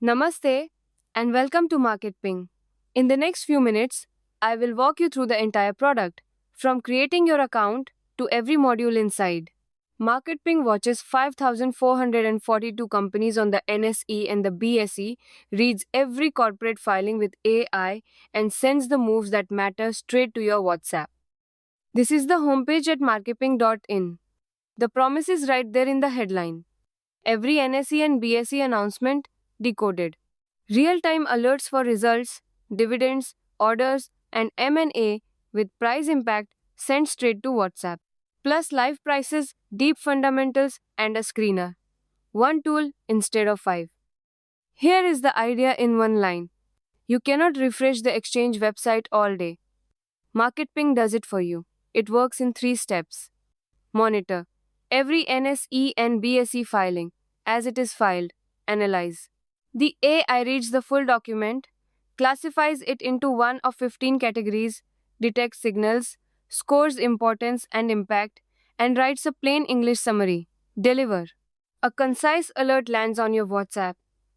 Namaste and welcome to Market Ping. In the next few minutes, I will walk you through the entire product, from creating your account to every module inside. Market Ping watches 5,442 companies on the NSE and the BSE, reads every corporate filing with AI, and sends the moves that matter straight to your WhatsApp. This is the homepage at marketing.in. The promise is right there in the headline. Every NSE and BSE announcement decoded. Real-time alerts for results, dividends, orders, and M&A with price impact sent straight to WhatsApp. Plus live prices, deep fundamentals, and a screener. One tool instead of five. Here is the idea in one line. You cannot refresh the exchange website all day. MarketPing does it for you. It works in 3 steps. Monitor every NSE and BSE filing as it is filed. Analyze. The AI reads the full document, classifies it into one of 15 categories, detects signals, scores importance and impact, and writes a plain English summary. Deliver. A concise alert lands on your WhatsApp,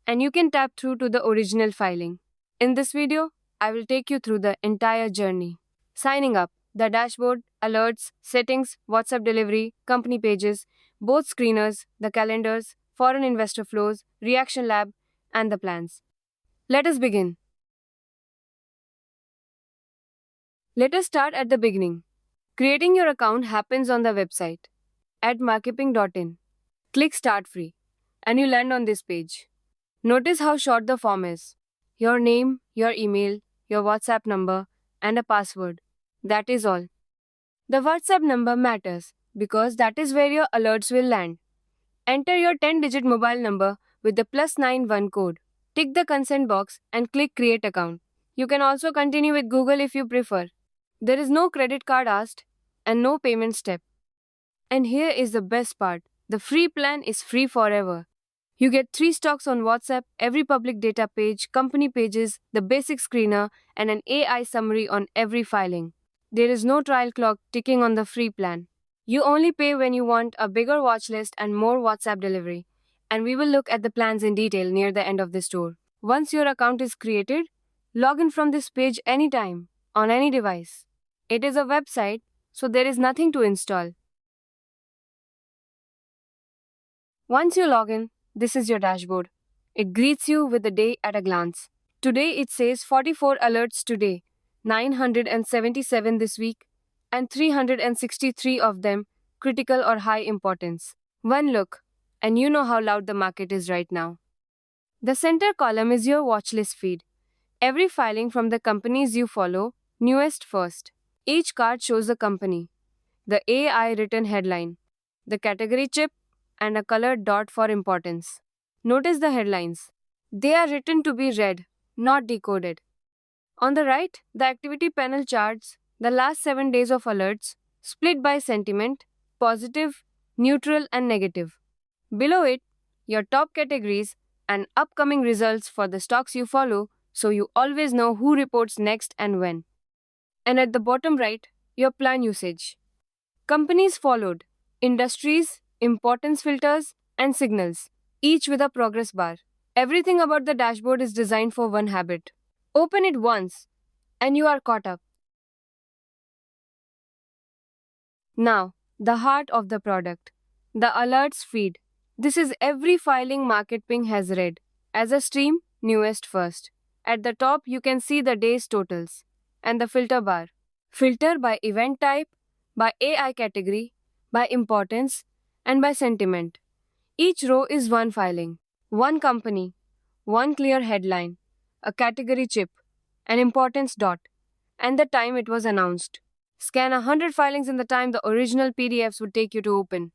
and you can tap through to the original filing. In this video, I will take you through the entire journey. Signing up, the dashboard, alerts, settings, WhatsApp delivery, company pages, both screeners, the calendars, foreign investor flows, reaction lab, and the plans. Let us begin. Let us start at the beginning. Creating your account happens on the website at marketing.in. Click Start Free, and you land on this page. Notice how short the form is. Your name, your email, your WhatsApp number, and a password. That is all. The WhatsApp number matters because that is where your alerts will land. Enter your 10-digit mobile number with the +91 code. Tick the consent box and click Create Account. You can also continue with Google if you prefer. There is no credit card asked and no payment step. And here is the best part. The free plan is free forever. You get 3 stocks on WhatsApp, every public data page, company pages, the basic screener, and an AI summary on every filing. There is no trial clock ticking on the free plan. You only pay when you want a bigger watch list and more WhatsApp delivery. And we will look at the plans in detail near the end of this tour. Once your account is created, log in from this page anytime, on any device. It is a website, so there is nothing to install. Once you log in, this is your dashboard. It greets you with the day at a glance. Today it says 44 alerts today, 977 this week, and 363 of them critical or high importance. One look, and you know how loud the market is right now. The center column is your watchlist feed. Every filing from the companies you follow, newest first. Each card shows the company, the AI written headline, the category chip, and a colored dot for importance. Notice the headlines. They are written to be read, not decoded. On the right, the activity panel charts the last 7 days of alerts, split by sentiment, positive, neutral, and negative. Below it, your top categories and upcoming results for the stocks you follow, so you always know who reports next and when. And at the bottom right, your plan usage. Companies followed, industries, importance filters, and signals, each with a progress bar. Everything about the dashboard is designed for one habit. Open it once, and you are caught up. Now, the heart of the product, the alerts feed. This is every filing MarketPing has read. As a stream, newest first. At the top, you can see the day's totals and the filter bar. Filter by event type, by AI category, by importance, and by sentiment. Each row is one filing, one company, one clear headline, a category chip, an importance dot, and the time it was announced. Scan 100 filings in the time the original PDFs would take you to open.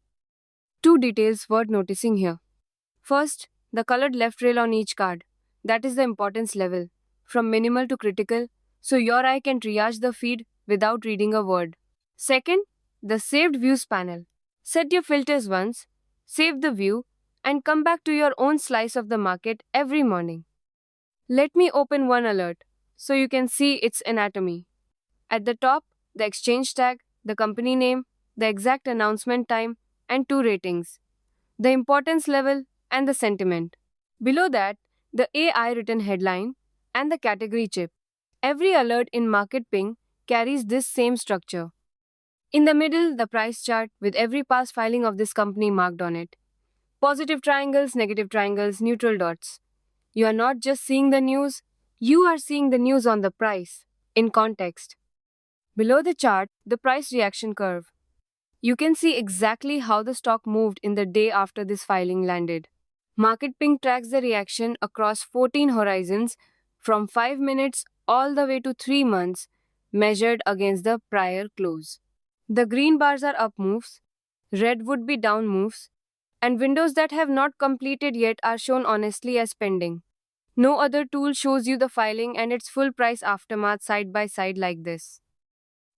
2 details worth noticing here. First, the colored left rail on each card. That is the importance level, from minimal to critical, so your eye can triage the feed without reading a word. Second, the saved views panel. Set your filters once, save the view, and come back to your own slice of the market every morning. Let me open one alert so you can see its anatomy. At the top, the exchange tag, the company name, the exact announcement time, and 2 ratings, the importance level, and the sentiment. Below that, the AI written headline, and the category chip. Every alert in Market Ping carries this same structure. In the middle, the price chart with every past filing of this company marked on it. Positive triangles, negative triangles, neutral dots. You are not just seeing the news, you are seeing the news on the price, in context. Below the chart, the price reaction curve. You can see exactly how the stock moved in the day after this filing landed. Market Ping tracks the reaction across 14 horizons from 5 minutes all the way to 3 months, measured against the prior close. The green bars are up moves, red would be down moves, and windows that have not completed yet are shown honestly as pending. No other tool shows you the filing and its full price aftermath side by side like this.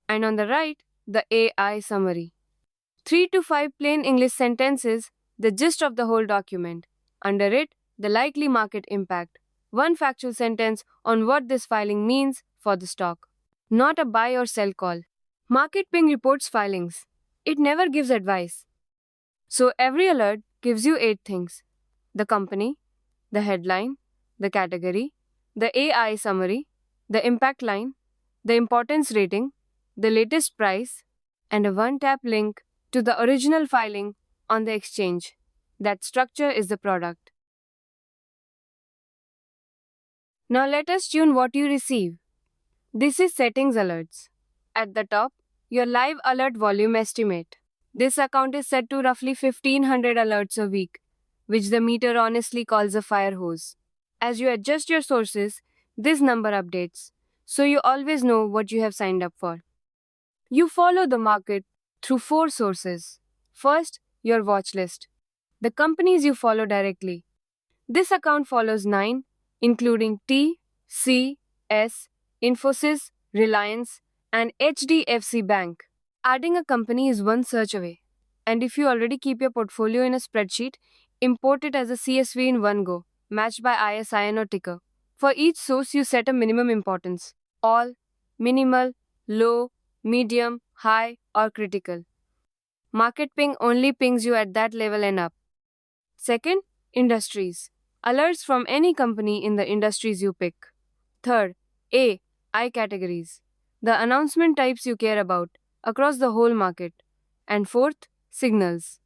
And on the right, the AI summary. 3 to 5 plain English sentences, the gist of the whole document. Under it, the likely market impact. One factual sentence on what this filing means for the stock. Not a buy or sell call. Market Ping reports filings. It never gives advice. So every alert gives you 8 things: the company, the headline, the category, the AI summary, the impact line, the importance rating, the latest price, and a one tap link to the original filing on the exchange. That structure is the product. Now let us tune what you receive. This is settings alerts. At the top, your live alert volume estimate. This account is set to roughly 1500 alerts a week, which the meter honestly calls a fire hose. As you adjust your sources, this number updates, so you always know what you have signed up for. You follow the market through 4 sources. First, your watch list, the companies you follow directly. This account follows 9, including T, C, S, Infosys, Reliance, and HDFC Bank. Adding a company is one search away. And if you already keep your portfolio in a spreadsheet, import it as a CSV in one go, matched by ISIN or ticker. For each source, you set a minimum importance: all, minimal, low, medium, high, or critical. Market Ping only pings you at that level and up. Second, industries. Alerts from any company in the industries you pick. Third, I categories. The announcement types you care about across the whole market. And fourth, signals.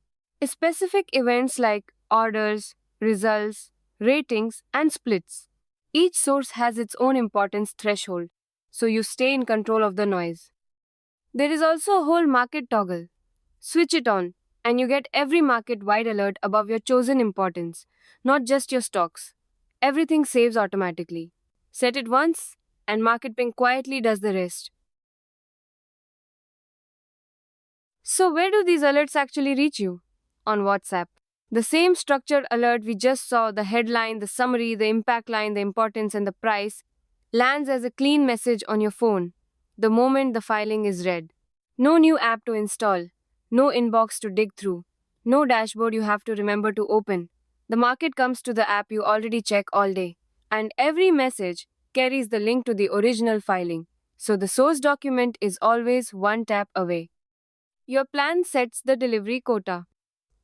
Specific events like orders, results, ratings, and splits. Each source has its own importance threshold, so you stay in control of the noise. There is also a whole market toggle. Switch it on, and you get every market wide alert above your chosen importance, not just your stocks. Everything saves automatically. Set it once, and Market Ping quietly does the rest. So, where do these alerts actually reach you? On WhatsApp. The same structured alert we just saw, the headline, the summary, the impact line, the importance, and the price, lands as a clean message on your phone the moment the filing is read. No new app to install, no inbox to dig through, no dashboard you have to remember to open. The market comes to the app you already check all day, and every message carries the link to the original filing, so the source document is always one tap away. Your plan sets the delivery quota.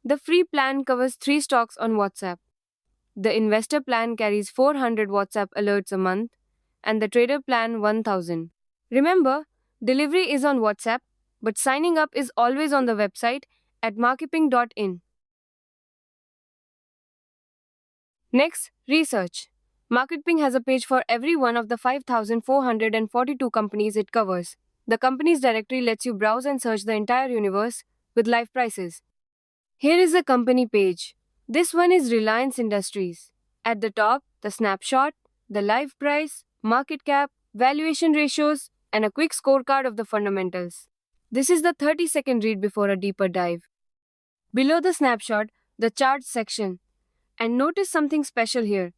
The free plan covers 3 stocks on WhatsApp. The investor plan carries 400 WhatsApp alerts a month, and the trader plan 1000. Remember, delivery is on WhatsApp, but signing up is always on the website at marketing.in. Next, research. MarketPing has a page for every one of the 5,442 companies it covers. The companies directory lets you browse and search the entire universe with live prices. Here is the company page. This one is Reliance Industries. At the top, the snapshot, the live price, market cap, valuation ratios, and a quick scorecard of the fundamentals. This is the 30-second read before a deeper dive. Below the snapshot, the charts section. And notice something special here.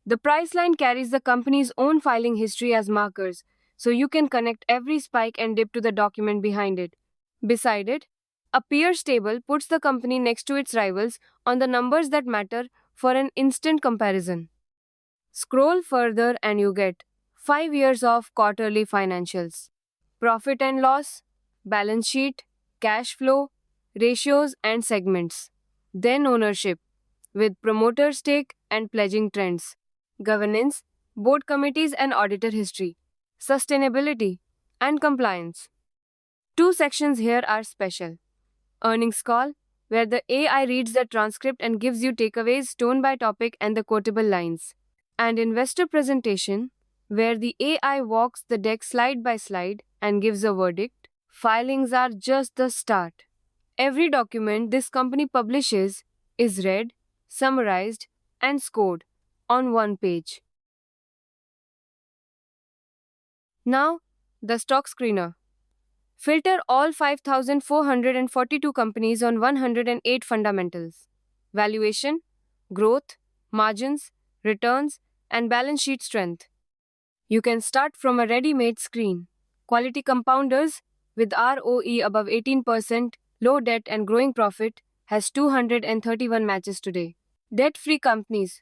The price line carries the company's own filing history as markers, so you can connect every spike and dip to the document behind it. Beside it, a peers table puts the company next to its rivals on the numbers that matter for an instant comparison. Scroll further and you get 5 years of quarterly financials, profit and loss, balance sheet, cash flow, ratios, and segments. Then ownership, with promoter stake and pledging trends. governance, board committees and auditor history, sustainability, and compliance. Two sections here are special: earnings call, where the AI reads the transcript and gives you takeaways tone by topic and the quotable lines, and investor presentation, where the AI walks the deck slide by slide and gives a verdict. Filings are just the start. Every document this company publishes is read, summarized, and scored on one page. Now, the stock screener. Filter all 5,442 companies on 108 fundamentals: valuation, growth, margins, returns, and balance sheet strength. You can start from a ready made screen. Quality compounders with ROE above 18%, low debt, and growing profit has 231 matches today. Debt free companies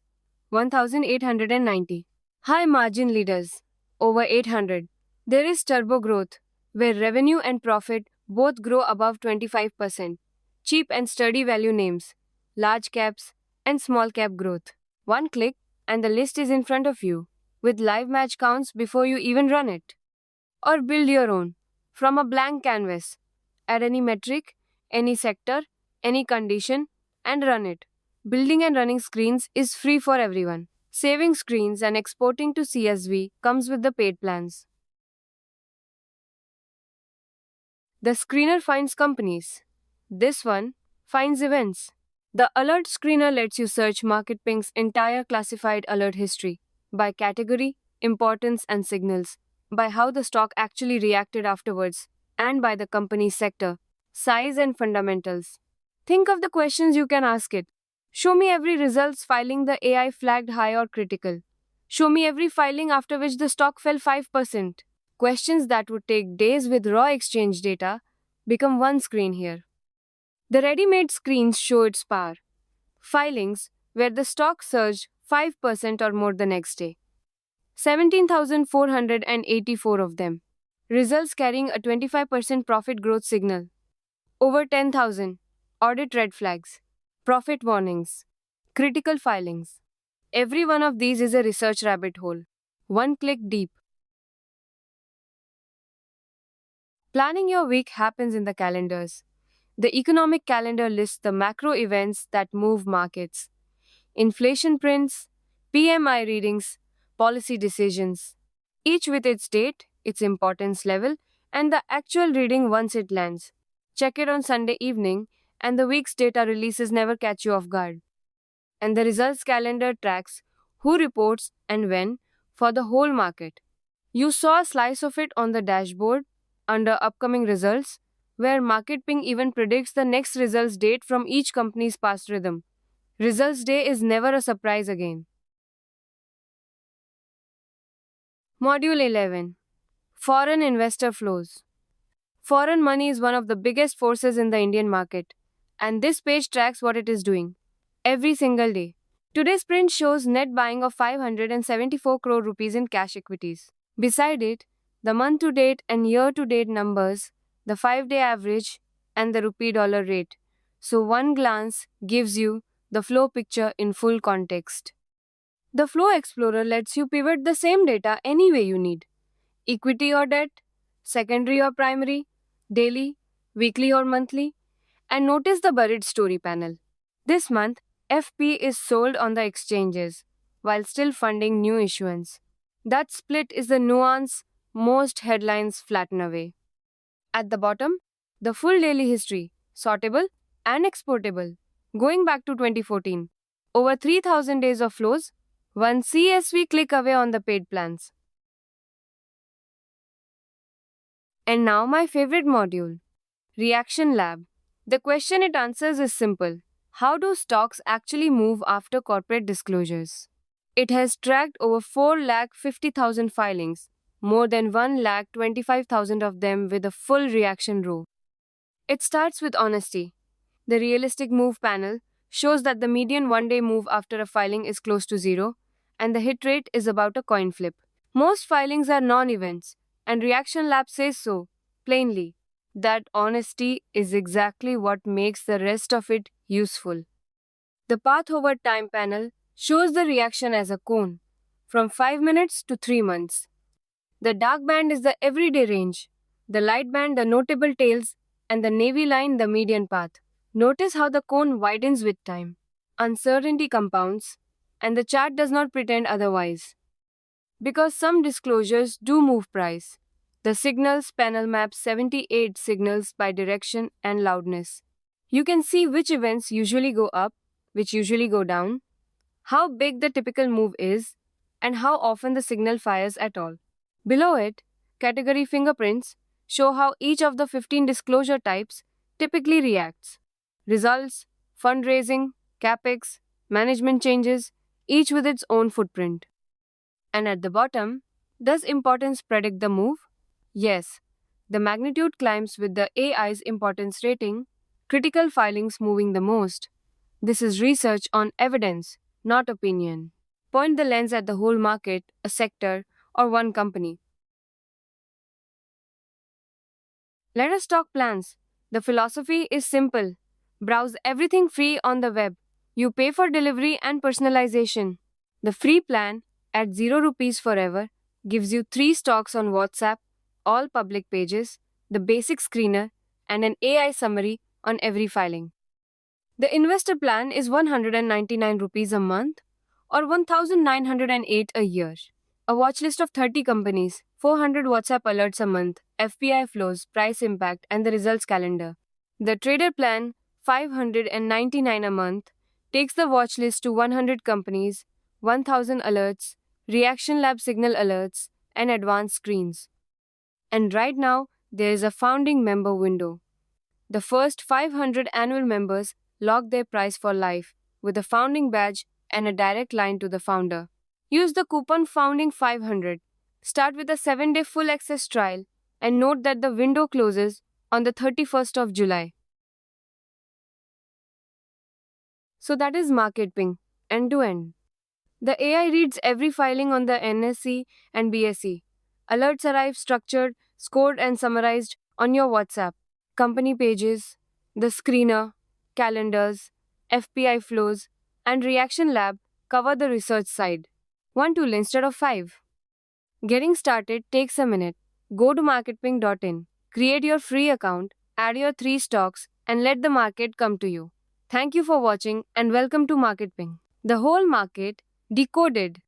1,890. High margin leaders over 800. There is turbo growth, where revenue and profit both grow above 25%. Cheap and sturdy value names, large caps, and small cap growth. One click, and the list is in front of you, with live match counts before you even run it. Or build your own from a blank canvas. Add any metric, any sector, any condition, and run it. Building and running screens is free for everyone. Saving screens and exporting to CSV comes with the paid plans. The screener finds companies. This one finds events. The alert screener lets you search MarketPink's entire classified alert history by category, importance, and signals, by how the stock actually reacted afterwards, and by the company's sector, size, and fundamentals. Think of the questions you can ask it. Show me every results filing the AI flagged high or critical. Show me every filing after which the stock fell 5%. Questions that would take days with raw exchange data become one screen here. The ready-made screens show its power. Filings where the stock surged 5% or more the next day. 17,484 of them. Results carrying a 25% profit growth signal. Over 10,000. Audit red flags. Profit warnings. Critical filings. Every one of these is a research rabbit hole. One click deep. Planning your week happens in the calendars. The economic calendar lists the macro events that move markets: inflation prints, PMI readings, policy decisions, each with its date, its importance level, and the actual reading once it lands. Check it on Sunday evening, and the week's data releases never catch you off guard. And the results calendar tracks who reports and when for the whole market. You saw a slice of it on the dashboard under upcoming results, where MarketPing even predicts the next results date from each company's past rhythm. Results day is never a surprise again. Module 11. Foreign investor flows. Foreign money is one of the biggest forces in the Indian market, and this page tracks what it is doing every single day. Today's print shows net buying of 574 crore rupees in cash equities. Beside it, the month-to-date and year-to-date numbers, the 5-day average, and the rupee-dollar rate. So one glance gives you the flow picture in full context. The Flow Explorer lets you pivot the same data any way you need: equity or debt, secondary or primary, daily, weekly or monthly, and notice the buried story panel. This month, FP is sold on the exchanges while still funding new issuance. That split is the nuance most headlines flatten away. At the bottom, the full daily history, sortable and exportable, going back to 2014. Over 3,000 days of flows, one CSV click away on the paid plans. And now my favorite module, Reaction Lab. The question it answers is simple: how do stocks actually move after corporate disclosures? It has tracked over 4,50,000 filings, more than 1,25,000 of them with a full reaction row. It starts with honesty. The realistic move panel shows that the median one-day move after a filing is close to zero, and the hit rate is about a coin flip. Most filings are non-events, and Reaction Lab says so, plainly. That honesty is exactly what makes the rest of it useful. The path over time panel shows the reaction as a cone. from 5 minutes to 3 months. The dark band is the everyday range, the light band the notable tails, and the navy line the median path. Notice how the cone widens with time. Uncertainty compounds, and the chart does not pretend otherwise. Because some disclosures do move price. The signals panel maps 78 signals by direction and loudness. You can see which events usually go up, which usually go down, how big the typical move is, and how often the signal fires at all. Below it, category fingerprints show how each of the 15 disclosure types typically reacts. Results, fundraising, capex, management changes, each with its own footprint. And at the bottom, does importance predict the move? Yes. The magnitude climbs with the AI's importance rating, critical filings moving the most. This is research on evidence, not opinion. Point the lens at the whole market, a sector, or one company. Let us talk plans. The philosophy is simple. Browse everything free on the web. You pay for delivery and personalization. The free plan, at 0 rupees forever, gives you 3 stocks on WhatsApp, all public pages, the basic screener, and an AI summary on every filing. The investor plan is 199 rupees a month or 1908 a year. A watch list of 30 companies, 400 WhatsApp alerts a month, FPI flows, price impact, and the results calendar. The trader plan, 599 a month, takes the watch list to 100 companies, 1000 alerts, Reaction Lab signal alerts, and advanced screens. And right now, there is a founding member window. The first 500 annual members lock their price for life with a founding badge and a direct line to the founder. Use the coupon Founding500. Start with a 7-day full access trial and note that the window closes on the 31st of July. So that is market ping, end to end. The AI reads every filing on the NSE and BSE. Alerts arrive structured, scored, and summarized on your WhatsApp. Company pages, the screener, calendars, FPI flows, and Reaction Lab cover the research side. 1 tool instead of 5. Getting started takes a minute. Go to marketping.in, create your free account, add your 3 stocks, and let the market come to you. Thank you for watching and welcome to MarketPing. The whole market decoded.